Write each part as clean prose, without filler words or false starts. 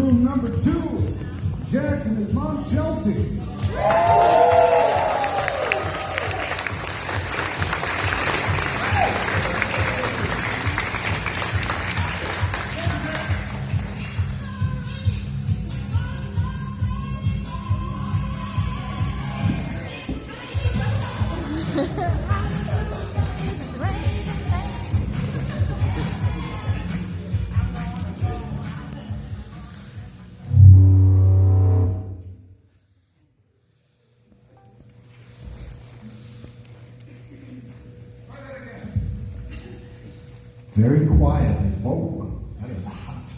groom number 2, Jack and his mom, Chelsea. Very quietly. Whoa, that is hot.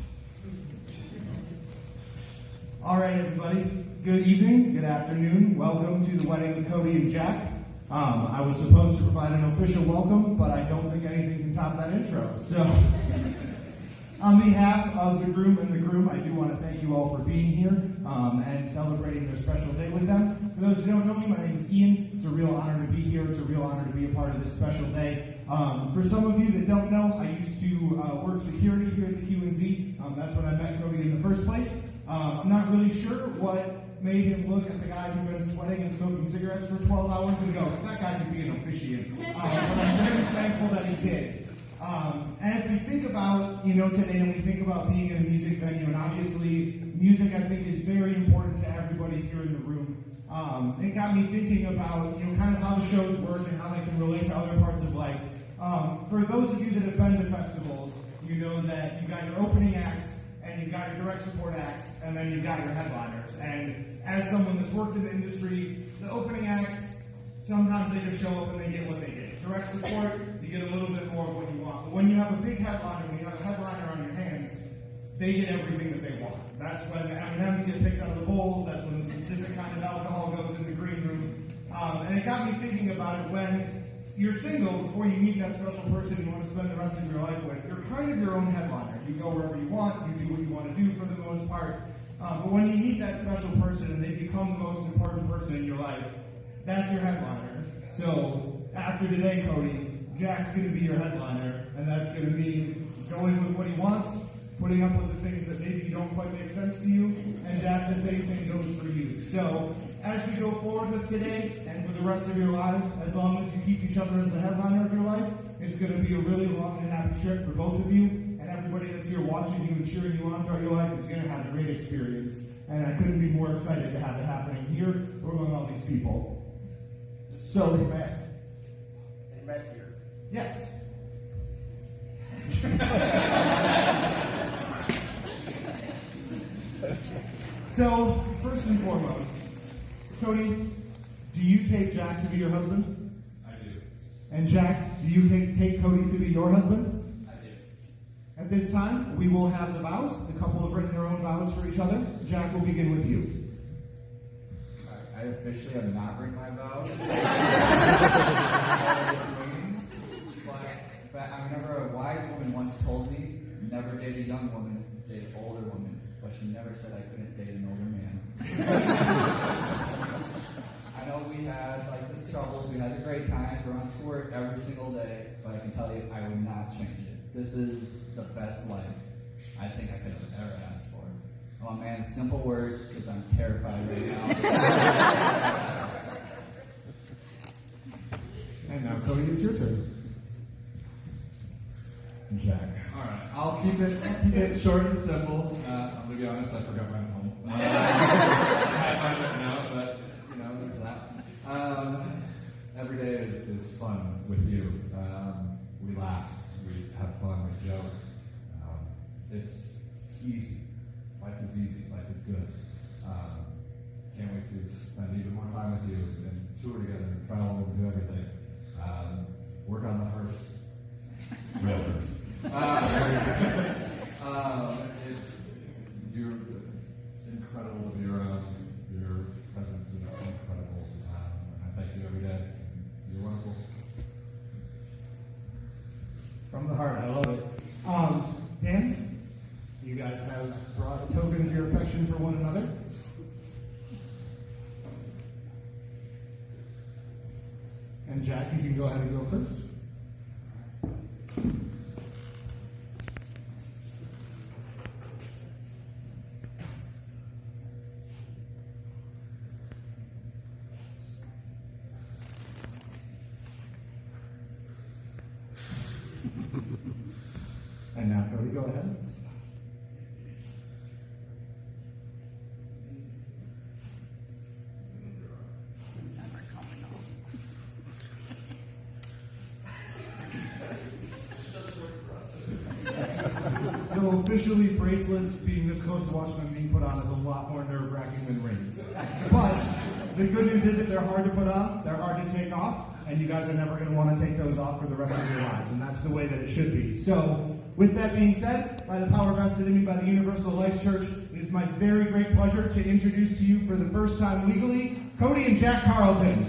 All right, everybody. Good evening, good afternoon. Welcome to the wedding of Cody and Jack. I was supposed to provide an official welcome, but I don't think anything can top that intro. So, on behalf of the groom and the groom, I do want to thank you all for being here and celebrating their special day with them. For those who don't know me, my name is Ian. It's a real honor to be here. It's a real honor to be a part of this special day. For some of you that don't know, I used to work security here at the Q&Z. That's when I met Cody in the first place. I'm not really sure what made him look at the guy who was sweating and smoking cigarettes for 12 hours and go, that guy could be an officiant. But I'm very thankful that he did. As we think about, today, and we think about being in a music venue, and obviously music, I think, is very important to everybody here in the room. It got me thinking about, kind of how the shows work and how they can relate to other parts of life. For those of you that have been to festivals, you know that you've got your opening acts, and you've got your direct support acts, and then you've got your headliners. And as someone that's worked in the industry, the opening acts, sometimes they just show up and they get what they get. Direct support, you get a little bit more of what you want. But when you have a big headliner, when you have a headliner on your hands, they get everything that they want. That's when the M&Ms get picked out of the bowls, that's when the specific kind of alcohol goes in the green room. And it got me thinking about it when you're single, before you meet that special person you want to spend the rest of your life with, you're kind of your own headliner. You go wherever you want, you do what you want to do for the most part. But when you meet that special person and they become the most important person in your life, that's your headliner. So after today, Cody, Jack's going to be your headliner, and that's going to be going with what he wants, putting up with the things that maybe don't quite make sense to you, and Jack, the same thing goes for you. So as we go forward with today, and for the rest of your lives, as long as you keep each other as the headliner of your life, it's going to be a really long and happy trip for both of you, and everybody that's here watching you and cheering you on throughout your life is going to have a great experience. And I couldn't be more excited to have it happening here among all these people. So They met here. Yes. So, first and foremost, Cody, do you take Jack to be your husband? I do. And Jack, do you take Cody to be your husband? I do. At this time, we will have the vows. The couple have written their own vows for each other. Jack will begin with you. I officially have not written my vows. But I remember a wise woman once told me, never date a young woman, date an older woman. But she never said I couldn't date an older man. I know we had the struggles, we had the great times, we're on tour every single day, but I can tell you I would not change it. This is the best life I think I could have ever asked for. Oh man, simple words, because I'm terrified right now. And now, Cody, it's your turn. Jack. All right, I'll keep it short and simple. I'm gonna be honest, I forgot mine at home. I find it now, but there's that. Every day is fun with you. We laugh, we have fun, we joke. It's easy. Life is easy. Life is good. Can't wait to spend even more time with you and tour together and travel and do everything. Work on the hearse. Real hearse. You're incredible to be around. Your presence is incredible. I thank you every day. You're wonderful. From the heart, I love it. Dan, you guys have brought a token of your affection for one another. And Jack, you can go ahead and go first. And now, Cody, go ahead. So officially, bracelets being this close to watching them being put on is a lot more nerve-wracking than rings. But the good news is that they're hard to put on, they're hard to take off, and you guys are never going to want to take those off for the rest of your lives, and that's the way that it should be. So, with that being said, by the power vested in me by the Universal Life Church, it is my very great pleasure to introduce to you for the first time legally, Cody and Jack Carlton.